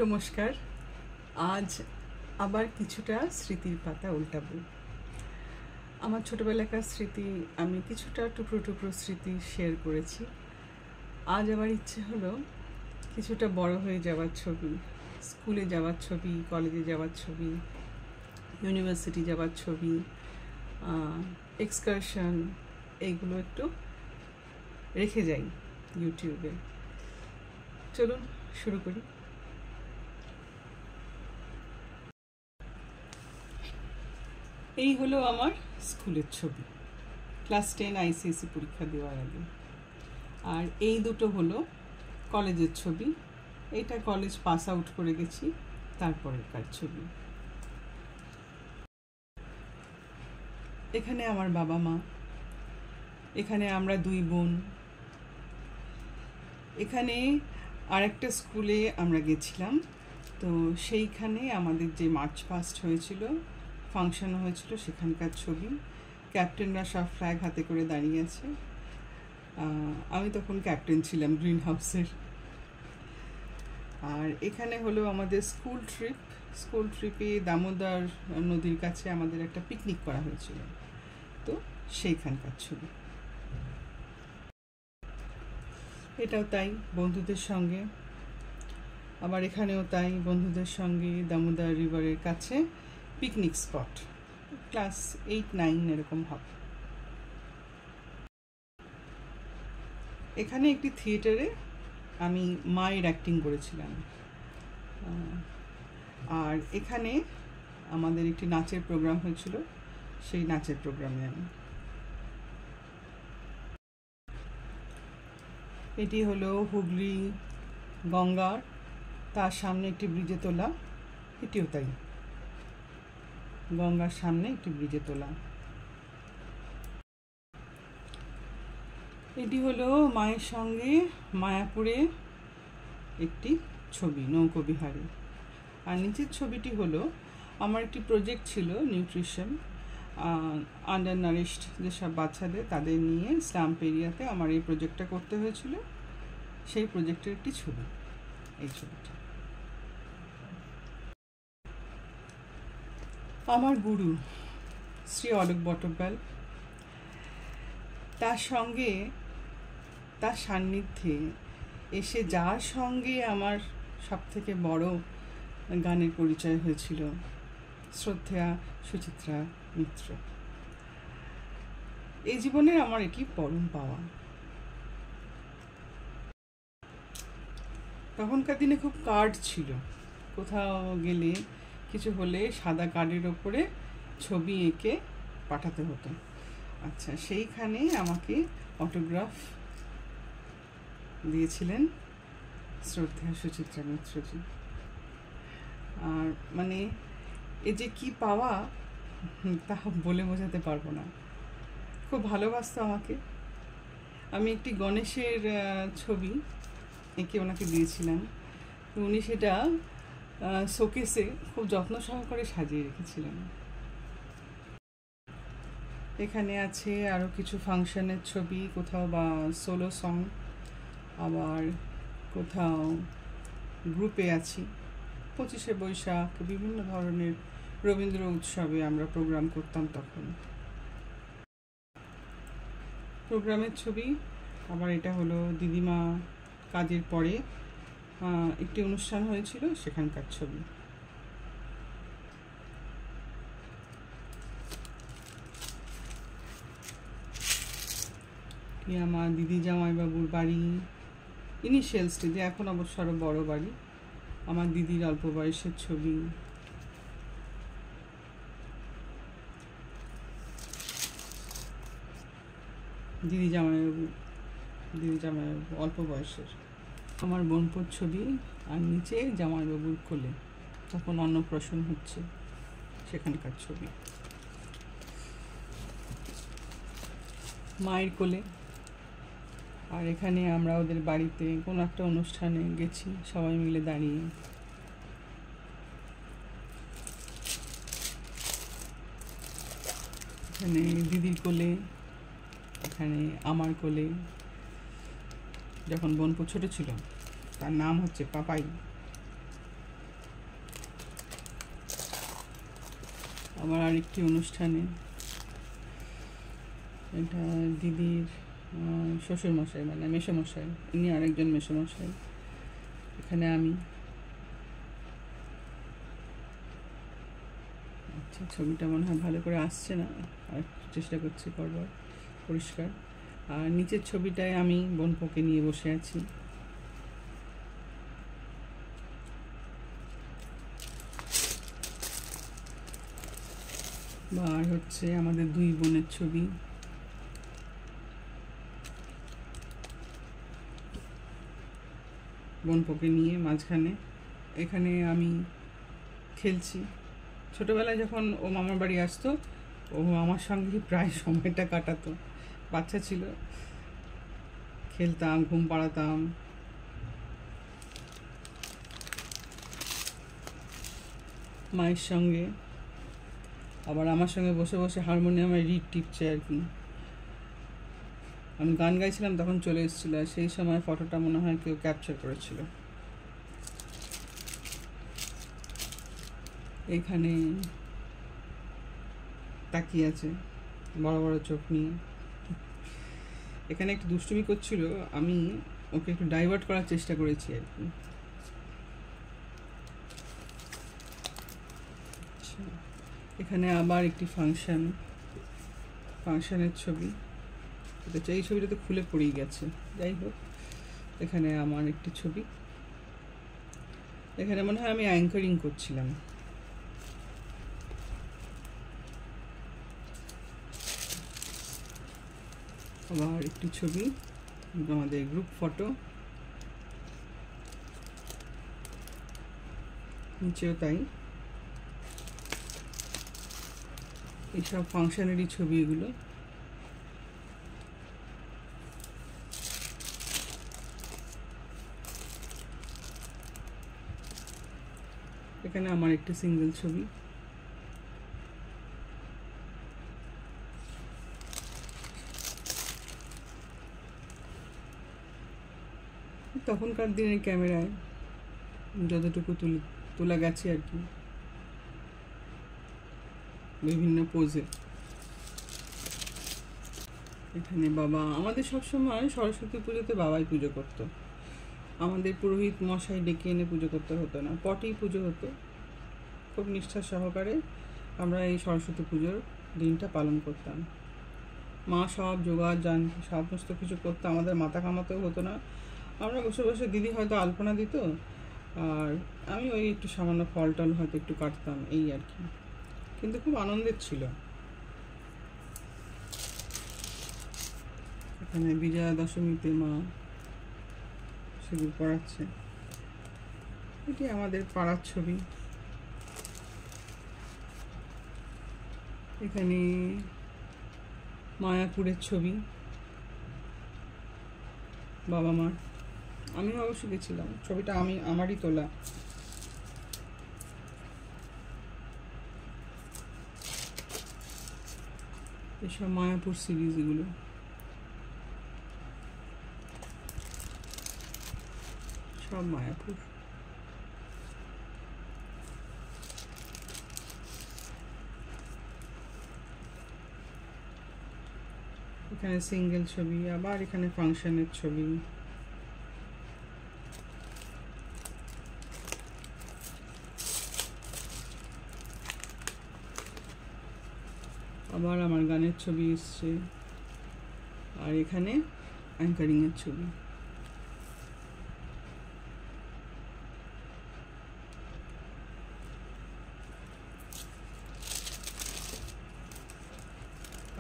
নমস্কার। আজ আবার কিছুটা স্মৃতির পাতা উল্টাবো। আমার ছোটবেলাকার স্মৃতি, আমি কিছুটা টুকরো টুকরো স্মৃতি শেয়ার করেছি। আজ আবার ইচ্ছে হলো কিছুটা বড় হয়ে যাওয়ার ছবি, স্কুলে যাওয়ার ছবি, কলেজে যাওয়ার ছবি, ইউনিভার্সিটি যাওয়ার ছবি, এক্সকারশন, এইগুলো একটু রেখে যাই ইউটিউবে। চলুন শুরু করি। এই হলো আমার স্কুলের ছবি, ক্লাস 10 আইসিএসসি পরীক্ষা দেওয়ার আগে। আর এই দুটো হলো কলেজের ছবি। এটা কলেজ পাস আউট করে গেছি, তারপরেরকার ছবি। এখানে আমার বাবা মা, এখানে আমরা দুই বোন। এখানে আরেকটা স্কুলে আমরা গেছিলাম, তো সেইখানে আমাদের যে মার্চ পাস্ট হয়েছিল, ফাংশন হয়েছিল, সেখানকার ছবি। ক্যাপ্টেনরা সব ফ্ল্যাগ হাতে করে দাঁড়িয়ে আছে। আমি তখন ক্যাপ্টেন ছিলাম গ্রিন হাউসের। আর এখানে হলো আমাদের স্কুল ট্রিপে দামোদর নদীর কাছে আমাদের একটা পিকনিক করা হয়েছিল, তো সেইখানকার ছবি। এটাও তাই, বন্ধুদের সঙ্গে। আবার এখানেও তাই, বন্ধুদের সঙ্গে দামোদর রিভারের কাছে পিকনিক স্পট। ক্লাস 8-9 এরকম হবে। এখানে একটি থিয়েটারে আমি মায়ের অ্যাক্টিং করেছিলাম। আর এখানে আমাদের একটি নাচের প্রোগ্রাম হয়েছিল, সেই নাচের প্রোগ্রামে আমি। এটি হলো হুগলি গঙ্গার, তার সামনে একটি ব্রিজে তোলা। এটিও তাই, গঙ্গার সামনে একটি ব্রিজে তোলা। এটি হলো মায়ের সঙ্গে মায়াপুরে একটি ছবি, নৌকোবিহারে। আর নিচের ছবিটি হলো আমার একটি প্রজেক্ট ছিল, নিউট্রিশন, আন্ডার নারিশড যেসব বাচ্চাদের, তাদের নিয়ে স্লাম্প এরিয়াতে আমার এই প্রজেক্টটা করতে হয়েছিল। সেই প্রজেক্টের একটি ছবি, এই ছবিটা। আমার গুরু শ্রী অলোক বটব্যাল, তার সঙ্গে, তার সান্নিধ্যে এসে যার সঙ্গে আমার সবথেকে বড় গানের পরিচয় হয়েছিল, শ্রদ্ধেয়া সুচিত্রা মিত্র। এই জীবনের আমার এটি পরম পাওয়া। তখনকার দিনে খুব কার্ড ছিল, কোথাও গেলে কিছু হলে সাদা কার্ডের ওপরে ছবি এঁকে পাঠাতে হতো। আচ্ছা, সেইখানে আমাকে অটোগ্রাফ দিয়েছিলেন শ্রদ্ধেয়া সুচিত্রা মিত্রজি। আর মানে এ যে কি পাওয়া, তা বলে বোঝাতে পারবো না। খুব ভালোবাসতো আমাকে। আমি একটি গণেশের ছবি এঁকে ওনাকে দিয়েছিলাম, উনি সেটা শোকেসে খুব যত্ন সহকারে সাজিয়ে রেখেছিলেন। এখানে আছে আরও কিছু ফাংশনের ছবি, কোথাও বা সোলো সং, আবার কোথাও গ্রুপে আছি। 25শে বৈশাখ, বিভিন্ন ধরনের রবীন্দ্র উৎসবে আমরা প্রোগ্রাম করতাম তখন। প্রোগ্রামের ছবি। আবার এটা হলো দিদিমা কাজের পরে একটি অনুষ্ঠান হয়েছিল, সেখানকার ছবি। আমার দিদি জামাইবাবুর বাড়ি, ইনিশিয়াল স্টেজে, এখন অবশ্য আরও বড় বাড়ি। আমার দিদির অল্প বয়সের ছবি। দিদি জামাইবাবু অল্প বয়সের। আমার বোনপোর ছবি, আর নিচে জামাইবাবুর কোলে, তখন অন্নপ্রাশন হচ্ছে, সেখানকার ছবি। মায়ের কোলে। আর এখানে আমরা ওদের বাড়িতে কোনো একটা অনুষ্ঠানে গেছি, সবাই মিলে দাঁড়িয়ে। এখানে দিদির কোলে, এখানে আমার কোলে। যখন বোনপো ছোট ছিল, তার নাম হচ্ছে পাপাই। আবার আরেকটি অনুষ্ঠানে, এটা দিদির শ্বশুরমশাই, মানে মেসোমশাই, ইনি আরেকজন মেসোমশাই, এখানে আমি। আচ্ছা, ছবিটা মনে হয় ভালো করে আসছে না, আর চেষ্টা করছি করবার পরিষ্কার। আর নিচের ছবিটায় আমি বোনপোকে নিয়ে বসে আছি। আর হচ্ছে আমাদের দুই বোনের ছবি। বোনপোকে নিয়ে মাঝখানে, এখানে আমি খেলছি। ছোটোবেলায় যখন ও মামার বাড়ি আসতো, ও আমার সঙ্গে প্রায় সময়টা কাটাতো। বাচ্চা ছিল, খেলতাম, ঘুম পাড়াতাম। মায়ের সঙ্গে, আবার আমার সঙ্গে বসে বসে হারমোনিয়ামে রিড টিপছে আর কি। আমি গান গাইছিলাম, তখন চলে এসেছিলো, সেই সময় ফটোটা মনে হয় কেউ ক্যাপচার করেছিল। এখানে তাকিয়ে আছে বড় বড় চোখ নিয়ে। এখানে একটু দুষ্টুমি করছিল, আমি ওকে একটু ডাইভার্ট করার চেষ্টা করেছি আর কি। এখানে আবার একটি ফাংশনের ছবি। এই ছবিটা তো খুলে পড়েই গেছে, যাই হোক। এখানে আমার একটি ছবি, এখানে মনে হয় আমি অ্যাঙ্কারিং করছিলাম। আবার একটি ছবি, আমাদের গ্রুপ ফটো, নিচেও তাই। এইসব ফাংশনেরই ছবি এগুলো। এখানে আমার একটি সিঙ্গেল ছবি। তখনকার দিনের ক্যামেরায় যতটুকু তোলা গেছে আর কি, বিভিন্ন পোজে। এখানে বাবা, আমাদের সবসময় সরস্বতী পুজোতে বাবাই পুজো করতো। আমাদের পুরোহিত মশাই ডেকে এনে পুজো করতে হতো না, পটেই পুজো হতো। খুব নিষ্ঠা সহকারে আমরা এই সরস্বতী পুজোর দিনটা পালন করতাম। মা সব জোগাড় সমস্ত কিছু করতো, আমাদের মাথা কামাতেও হতো না। আমরা বসে বসে, দিদি হয়তো আলপনা দিত, আর আমি ওই একটু সামান্য ফল টল হয়তো একটু কাটতাম, এই আর কি। কিন্তু খুব আনন্দের ছিল। এখানে বিজয়া দশমীতে মা সিঁদুর পড়াচ্ছে। এটি আমাদের পাড়ার ছবি। এখানে মায়াপুরের ছবি, বাবা মার। আমিও অবশ্য গেছিলাম, ছবিটা আমারই তোলা। এসব মায়াপুর সিরিজ, এগুলো সব মায়াপুর। এখানে সিঙ্গেল ছবি, আবার এখানে ফাংশনের ছবি। আবার আমার গানের ছবি এসছে, আর এখানে অ্যাঙ্কারিংয়ের ছবি।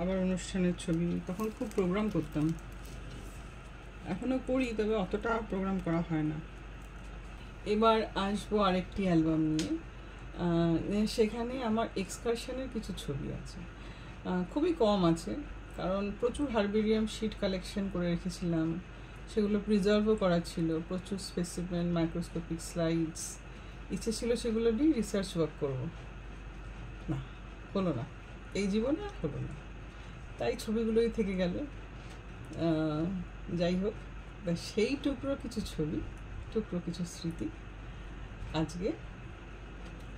আবার অনুষ্ঠানের ছবি। তখন খুব প্রোগ্রাম করতাম, এখনও করি, তবে অতটা প্রোগ্রাম করা হয় না। এবার আসবো আরেকটি অ্যালবাম নিয়ে। সেখানে আমার এক্সকারশনের কিছু ছবি আছে, খুবই কম আছে, কারণ প্রচুর হার্বেরিয়াম শিট কালেকশন করে রেখেছিলাম। সেগুলো প্রিজার্ভও করা ছিল, প্রচুর স্পেসিমেন, মাইক্রোস্কোপিক স্লাইডস। ইচ্ছে ছিল সেগুলো নিয়ে রিসার্চ ওয়ার্ক করবো, না হলো না, এই জীবনে আর হলো না। তাই ছবিগুলোই থেকে গেল। যাই হোক, সেই টুকরো কিছু ছবি, টুকরো কিছু স্মৃতি আজকে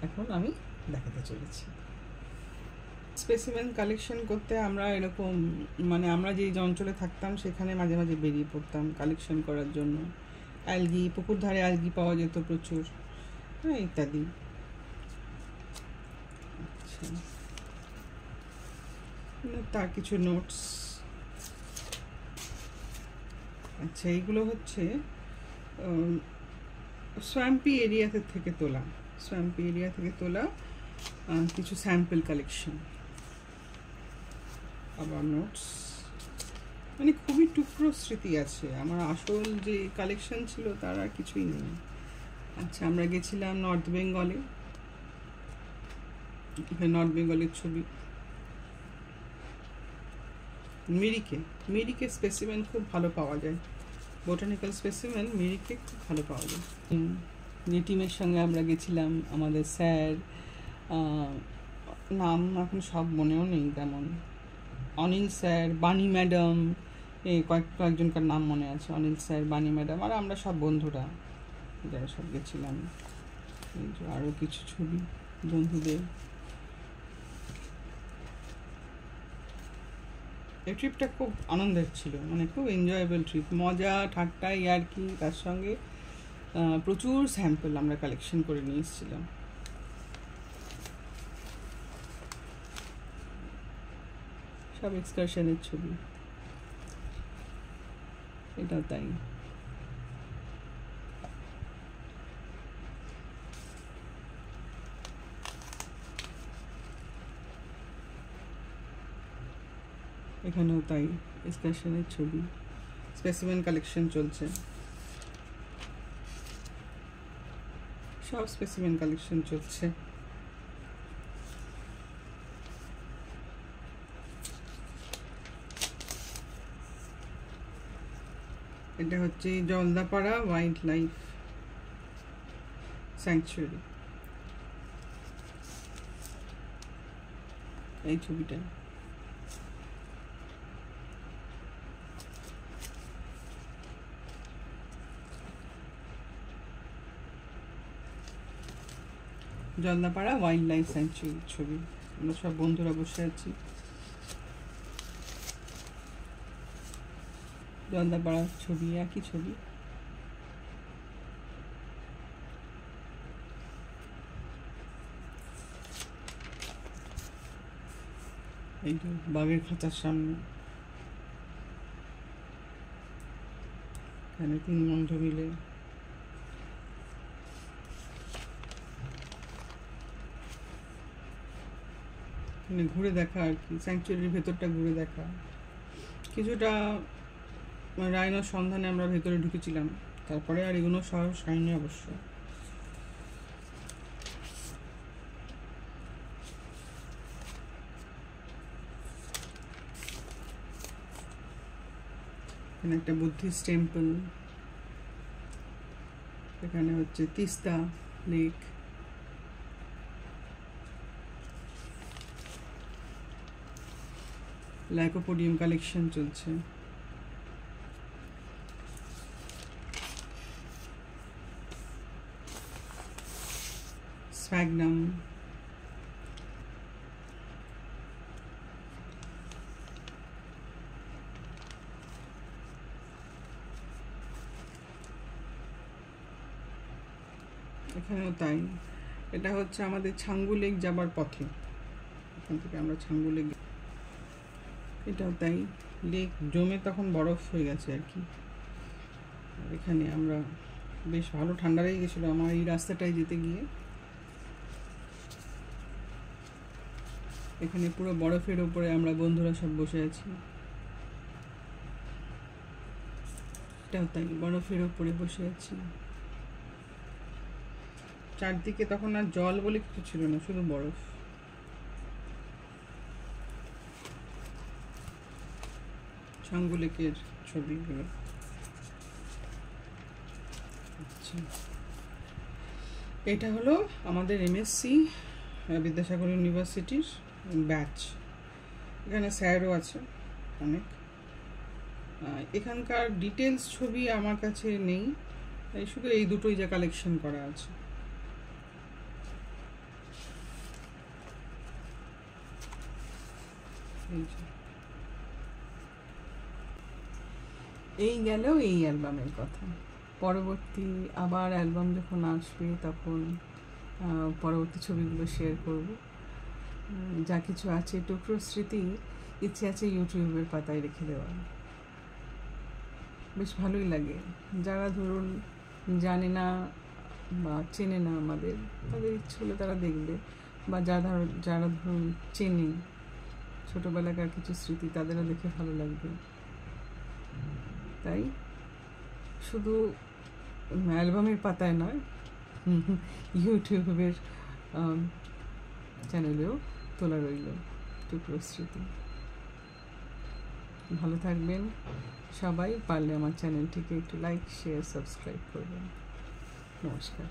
এখন আমি দেখাতে চলেছি। স্পেসিমেন কালেকশন করতে আমরা এরকম মানে আমরা যেই অঞ্চলে থাকতাম সেখানে মাঝে মাঝে বেরিয়ে পড়তাম কালেকশন করার জন্য। অ্যালগি, পুকুর ধারে অ্যালগি পাওয়া যেত প্রচুর, হ্যাঁ, ইত্যাদি। আচ্ছা, তার কিছু নোটস। আচ্ছা, এইগুলো হচ্ছে সোয়াম্পি এরিয়া থেকে তোলা, সোয়াম্পি এরিয়া থেকে তোলা কিছু স্যাম্পল কালেকশন। আবার নোটস, মানে খুবই টুকরো স্মৃতি আছে, আমার আসল যে কালেকশন ছিল তার আর কিছুই নেই। আচ্ছা, আমরা গেছিলাম নর্থ বেঙ্গলে, নর্থ বেঙ্গলের ছবি। মিরিকে স্পেসিমেন খুব ভালো পাওয়া যায়, বোটানিক্যাল স্পেসিমেন মিরিকে খুব ভালো পাওয়া যায়। যে টিমের সঙ্গে আমরা গেছিলাম, আমাদের স্যার, নাম এখন সব মনেও নেই তেমন, অনিল স্যার, বানি ম্যাডাম, এই কয়েকজনকার নাম মনে আছে, অনিল স্যার, বানি ম্যাডাম, আর আমরা সব বন্ধুরা যারা সব গেছিলাম। এই যে আরও কিছু ছবি বন্ধুদের। এই ট্রিপটা খুব আনন্দের ছিল, মানে খুব এনজয়েবল ট্রিপ, মজা ঠাট্টা ইয়ার্কি, তার সঙ্গে প্রচুর স্যাম্পল আমরা কালেকশন করে নিয়ে এসেছিলাম। সব এক্সকারশনের ছবি, এটাও তাই। এখানেও তাই, এক্সকারশনের ছবি, স্পেসিমেন কালেকশন চলছে, সব স্পেসিমেন কালেকশন চলছে। এটা হচ্ছে জলদাপাড়া ওয়াইল্ড লাইফ স্যাংচুয়ারি, এই ছবিটা। জলদাপাড়া ওয়াইল্ড লাইফ স্যাংচুয়ারি ছবি, আমরা সব বন্ধুরা বসে আছি। জলদাপাড়ার ছবি, একই ছবি। এই যে বাঘের খাঁচার সামনে, এখানে 3 বন্ধু মিলে ঘুরে দেখা আর কি, স্যাংচুয়ারির ভেতরটা ঘুরে দেখা। কিছুটা রাইনোর সন্ধানে আমরা ভেতরে ঢুকেছিলাম, তারপরে আর এগুলো সাহস হয়নি অবশ্য। এখানে একটা বুদ্ধিস্ট টেম্পল, এখানে হচ্ছে তিস্তা লেক, লাইকোপোডিয়াম কালেকশন চলছে। স্ফ্যাগনাম, এখানেও তাই। এটা হচ্ছে আমাদের ছাঙ্গু লেক যাবার পথে, এখান থেকে আমরা ছাঙ্গু লেক, এটাও তাই, লেক জমে তখন বরফ হয়ে গেছে আর কি। আর এখানে আমরা বেশ ভালো ঠান্ডা লেগে গেছিলো আমার এই রাস্তাটায় যেতে গিয়ে। এখানে পুরো বরফের উপরে আমরা বন্ধুরা সব বসে আছি, এটাও তাই, বরফের উপরে বসে আছি। চারদিকে তখন আর জল বলে কিছু ছিল না, শুধু বরফ। ছাঙ্গু লেকের ছবিগুলো। আচ্ছা, এটা হলো আমাদের এমএসসি বিদ্যাসাগর ইউনিভার্সিটির ব্যাচ। এখানে স্যারও আছে অনেক। এখানকার ডিটেলস ছবি আমার কাছে নেই, শুধু এই দুটোই যা কালেকশন করা আছে। এই যে। এই গেল এই অ্যালবামের কথা। পরবর্তী আবার অ্যালবাম যখন আসবে তখন পরবর্তী ছবিগুলো শেয়ার করব। যা কিছু আছে টুকরো স্মৃতি ইচ্ছে আছে ইউটিউবের পাতায় রেখে দেওয়া। বেশ ভালোই লাগে। যারা ধরুন জানে না বা চেনে না আমাদের, তাদের ইচ্ছে হলে তারা দেখবে, বা যারা ধরুন চেনে ছোটোবেলাকার কিছু স্মৃতি, তাদেরও দেখে ভালো লাগবে। তাই শুধু অ্যালবামের পাতায় নয়, ইউটিউবের চ্যানেলেও তোলা রইল টুকরো স্মৃতি। ভালো থাকবেন সবাই। পারলে আমার চ্যানেলটিকে একটু লাইক, শেয়ার, সাবস্ক্রাইব করবেন। নমস্কার।